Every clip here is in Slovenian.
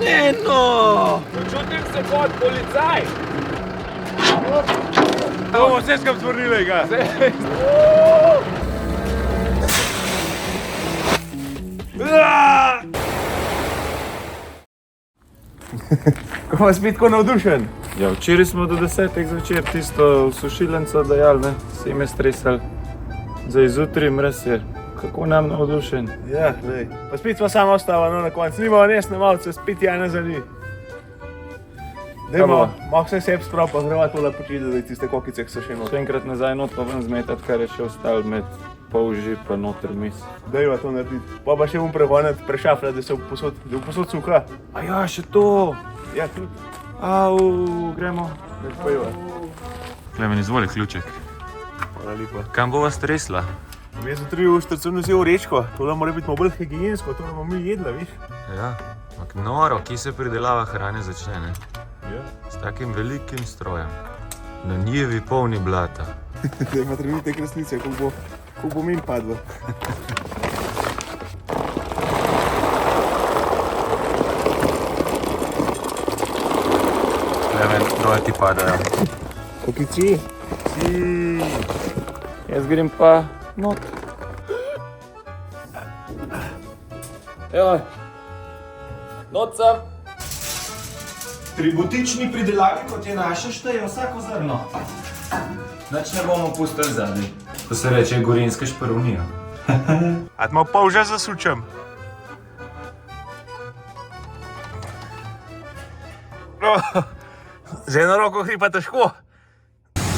Ne, no! Počutim se kot policaj. Bomo vse skam zvrnili ga. Ko vas biti tako navdušen? Ja, včeraj smo do 10 zvečer tisto v sušilnico dajali, ne, vsi me stresali. Za izutri mrese, kako nam navdušen. Ja, lej. Pa spet smo samo ostali, no, na koncu. Nimamo nesne malce, spet Jana za njih. Dajmo, malo vse sebi sprav, pa greva tole počiti, da tiste kokice, ki so še noter. Še enkrat nazaj not pa ven zmetati, kar je še ostalo med polži pa noter mis. Dajva to narediti. Pa še pregonati, prešafljati, da se v posod suha. A ja, še to! Ja, tudi. Au, gremo. Klemen, izvoli ključek. Hvala lepa. Kam bova stresla? Mi smo 3 uštrcem vzel vrečko, tole mora biti malo bolj higiensko, to bomo mi jedla, viš? Ja, ampak noro, ki se pridelava hrane začne, ne? Ja. S takim velikim strojem. Na njivi polni blata. Zdaj pa treba te kresnice, ko bo min padlo. Klemen, dole ti padajo. Kokici? Jaz grem pa not. Evo, not sem. Pri butični pridelavi, kot je naša, šteje vsako zrno. Nič ne bomo pustili zadnji. To se reče gorenjska šparovnija. A ti malo polža zasučem? No, z eno roko hri pa težko.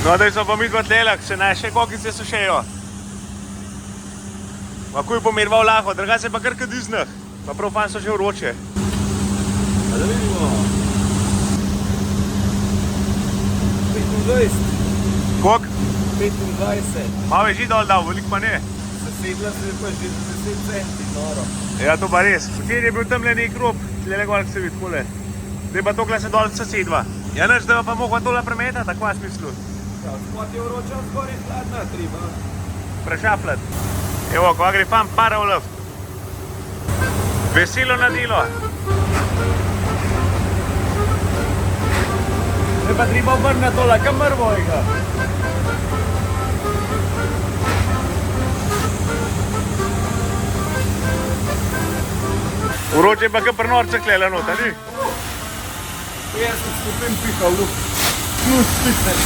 No, daj smo pa mi dva tlelak, se naše kokice sušejo. Makuj pomirval lahko, druga se pa kar kadiznih. Pa prav fan so že vroče. A da vidimo. 25. Kok? 25. Malo je že dol dal, veliko pa ne. Zasedla se je pa že 10 centi, noro. Ja, to pa res. Včeraj je bil tamle nek rob, tlele gor, se vidi takole. Zdaj pa tokle se dol sosedva. Ja, nič, da pa mogla tole premetati, tako v smislu. Ja, spod je vroča, zgor je hladna, treba. Prešafljati. Evo, ko gre fan para v luft. Veselo na delo. Zdaj pa treba obrniti tole, kam mrvo je ga. Vroče je pa kar pri norcah tlela not, ali? 50 stopinj piha v luft. Plus fitness.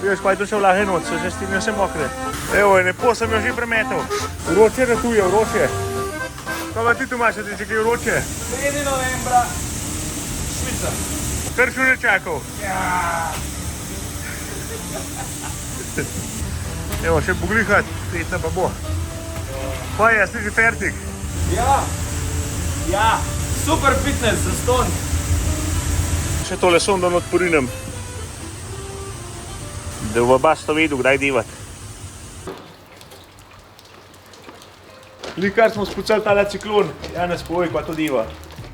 Vidiš, pa je tu še vlahe noč, so že stine vse mokre. Evo, lepo sem jo že premetal. Vroče ratuje, vroče. Kaj pa ti tu imaš, da ti že kaj vroče? 3. novembra, Švica. Kršu že čakal. Ja. Evo, še poglihat, petna pa bo. Pa je, si že fertik. Ja. Ja. Super fitness, zastonj. Še tole sondo not porinem. Da v oba sto vedu, kdaj divat. Likar smo spucali tale ciklon, Janez povej, pa to diva.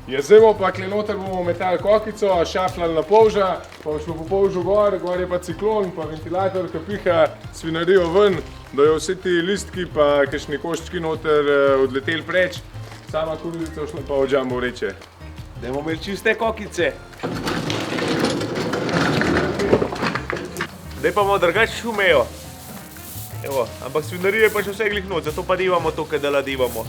Ja, zdaj bomo pa noter bomo metali kokico, šafljali na polža, pa šlo po polžu gor je pa ciklon, pa ventilator, ki piha svinarijo ven, da jo vsi ti listki pa kakšni koščki noter odleteli preč, sama koruzica šla pa v džambo vreče. Da bomo imeli čiste kokice. Zdaj pa bomo drugače šumejo. Evo, ampak svinarije pa še vse glih noč, zato pa divamo to, kaj dela divamo.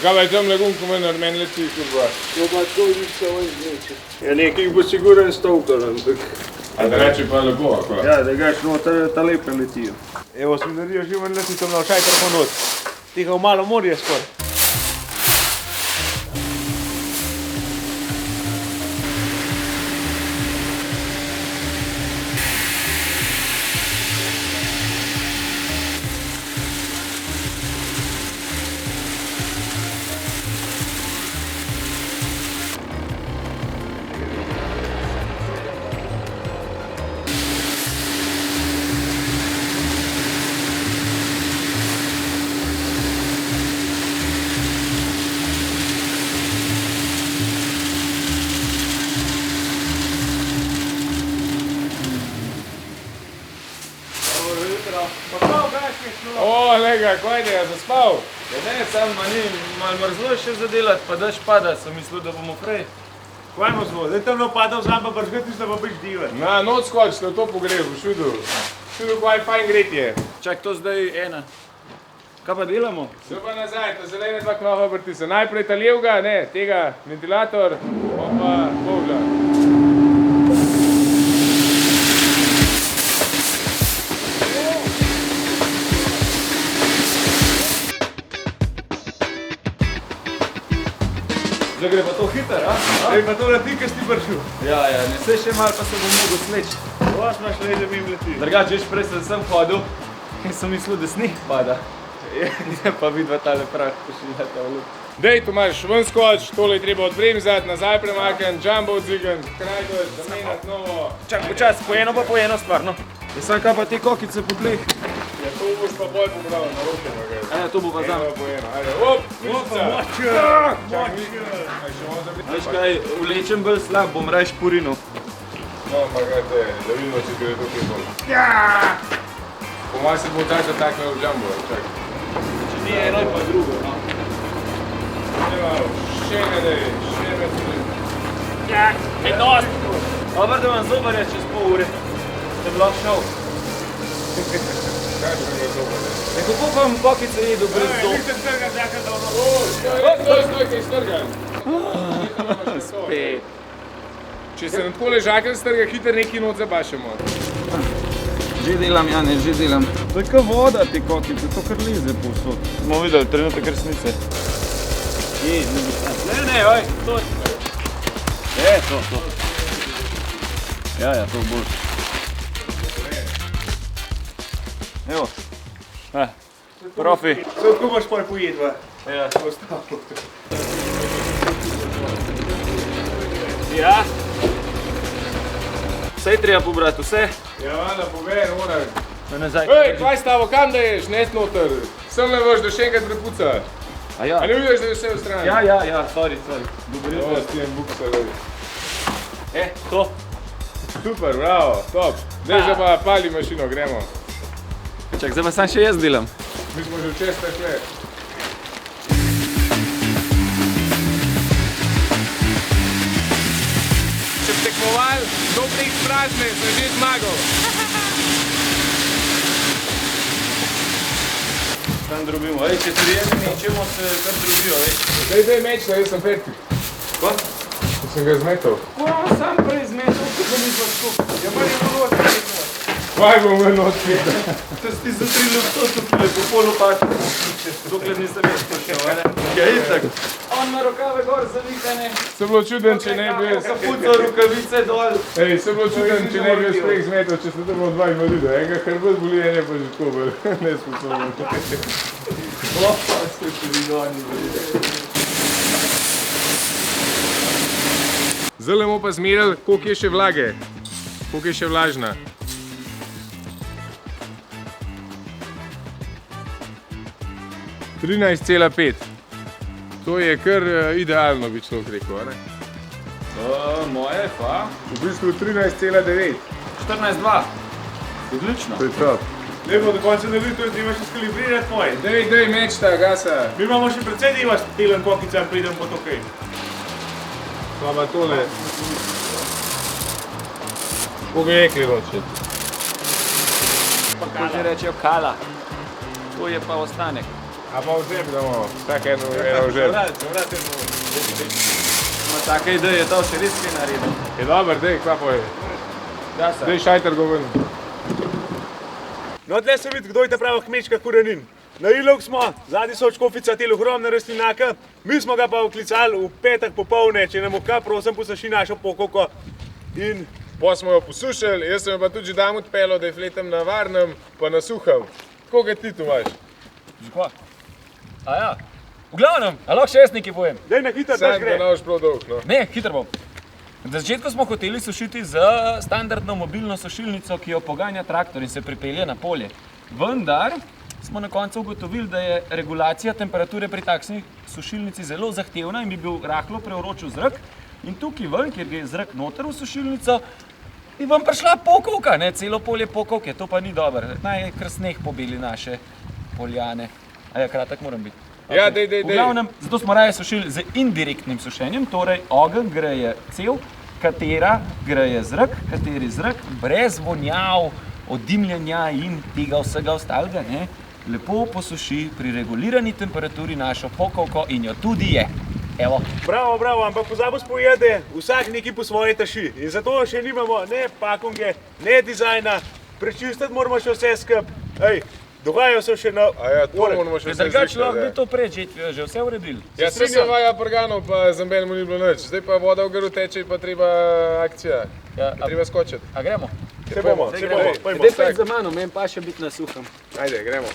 Kaj pa je tam legunko menar meni leti kurva? To pa to nič ovoj zneče. Ja, nekaj bo siguren stovkal, ampak... A da reči pa lepo, ako? Ja, da gaš no, ta lepe letijo. Evo, svinarijo že ven leti tam na všaj tako not. Tega v malo morje skor. mojega, kaj je zaspal? Ja ne, sam ni malo mrzlo še zadelati, pa daš pada, sem mislil, da bomo prej. Kaj mu smo, zdaj tam napadal sam pa bržgati, da pa biš divan. Na, noč skoč, da to pogreb, boš videl. Videl, kaj fajn gret je. Čak, to zdaj ena. Kaj pa delamo? Se pa nazaj, ta zelene dva knofa vrti se. Najprej ta levga, ne, tega ventilator, pa polža. Zdaj gre pa to hiter, a? Ej, pa to leti, kaj si ti prišel. Ja, ne se še malo, pa se bom mogel sleči. Vas imaš le, da mi leti. Drugač, veš, prej sem hodil in sem mislil, da sneg pada. Je pa vidva tale prah pošiljata v lup. Dej, Tomaž, ven skoč, tole je treba odbremzati, nazaj premakniti, jumbo odzigen, kraj doč, zamenjati novo. Čak, počas, po eno stvar, no. Ja, sam kaj pa te kokice po tleh? Ja, to boš pa bolj pobral, na roke magaj. Ja, to bo pa zam. Eno po eno, ajde, op, mišica. Veš kaj, vlečem bolj slab, bom raj špurinil. No, magaj te, da vidimo, če gre tukaj bolj. Po mojem se bo tak zataknil v jumbo, čak. Če ni eno, je pa drugo, no. Še ne dej, še ne tudi. Ej, dost! Dobar, da vam zobarja čez pol ure. Da bi lahko šel. Kaj še ne zobar? Kako pa vam kokice jedu brez zob? Nisem strga zjaka dobro. Stoj, kaj strgan. Spet. Če se nam tako ležakelj strga, hiter neki noc zabašemo. Že delam, Jane, že delam. To je kot voda te kokice, to kar lize povsod. Smo videli, trenutek resnice. Ne, oj, to je. To. Ja, to bo boljše. Evo. Profi. Se odkud boš pol pojedva? Ja. Ja. Vse je treba pobrati, vse. Ja, vada, povej, moram. Nazaj. Ej, kaj stavo, kam da ješ, nes noter. Sem le vrš, da še enkrat prepuca. A ja. A ne vidiš, da je vse v strani? Ja, sorry. Dobro No, jutro. s tem buksa, da To. Super, bravo, top. Zdaj pa pali mašino, gremo. Čak, zdaj pa sam še jaz delam. Mi smo že v čestah le. Če bi tekmoval, dobre izprazne, sem že zmagal. Tam drobimo. Ej, če trijemi nečemo se kar drobijo, ej. Daj meč, da jaz sem fertik. Ko? Ko sem ga zmetal. Sam prej zmetal, kako mi pa skupaj. Ja, pa je bilo odkrito. Kaj bom ven odkrito? To si ti zatrili v to tukaj, po polu paču. Dokler nisem jaz prišel, a ne? Ja, itak. On ima rokave gor zavihane. Sem bilo čuden, če ne bi jaz... Kapuco, rukavice dol. Ej, sem bilo čuden, če ne bi jaz prek zmetal, če sem tam dva invalida. Enega hrbet boli, en je pa že tako bil. Nesposoben. Opa, ste tudi goni. Zdaj bomo pa zmerili, koliko je še vlage. Koliko je še vlažna. (13,5). To je kar idealno, bi človek rekel, a ne? Moje pa? V bistvu 13,9. 14,2. Odlično. To je top. Ne bo do konca naredil, to je treba še skalibrirati tvoj. Dej meč ta, gasa. Mi imamo še precej deva delen kokica, pridem po to kaj. Pa pa tole. Kako bi rekli roče? Kako že rečejo kala. To je pa ostanek. A pa v žep damo, tak eno v žep. Vrate bomo. Ima taka ideja, to še res kaj naredil. Je dober, dej, kva pa je. Gasa. Dej šajter go ven. No, tle se vidi, kdo je ta prava kmečka korenin. Na Ilok smo, zadnji so očkofica tele ogromne rastlinaka, mi smo ga pa vklicali v petek popovdne, če nam kaj, prosim, posuši našo pokoko. In Po smo jo posušili, jaz sem jo pa tudi že dam odpeljal, da je fletem na varnem, pa na suhem. Kako ga ti tu imaš? Zakaj? A ja. V glavnem, a lahko še jaz nekaj povem? daj na hitro, daš Sam gre. ga naš prav dolg, no. Ne, hitro bom. Na začetku smo hoteli sušiti z standardno mobilno sušilnico, ki jo poganja traktor in se pripelje na polje. Vendar smo na koncu ugotovili, da je regulacija temperature pri takšni sušilnici zelo zahtevna in bi bil rahlo prevročil zrak. In tukaj ven, kjer gre zrak noter v sušilnico, bi vam prišla pokovka, ne, celo polje pokovke, to pa ni dobro. Naj kar sneh pobeli naše poljane. A ja, kratek moram biti. Ja, dej. V glavnem, zato smo raje sušili z indirektnim sušenjem, torej ogenj greje cev, katera greje zrak, kateri zrak brez vonjav, odimljanja in tega vsega ostalega, ne, lepo posuši pri regulirani temperaturi našo pokovko in jo tudi je. Evo. Bravo, ampak pozabil spojede, vsak neki po svoje taši. In zato še nimamo ne pakunge, ne dizajna, prečistiti moramo še vse skup. Ej, dogajajo se še na... A ja, to moramo še vse Drugače lahko bi zrihtati. to pred žetvijo že vse uredili. Ja, srednja vaja prganov, pa za mu ni bilo nič. Zdaj pa voda v grlu teče, pa treba akcija. Ja, Treba skočiti. A gremo? Se bomo. Daj pa za mano, meni pa še biti na suhem. Ajde, gremo.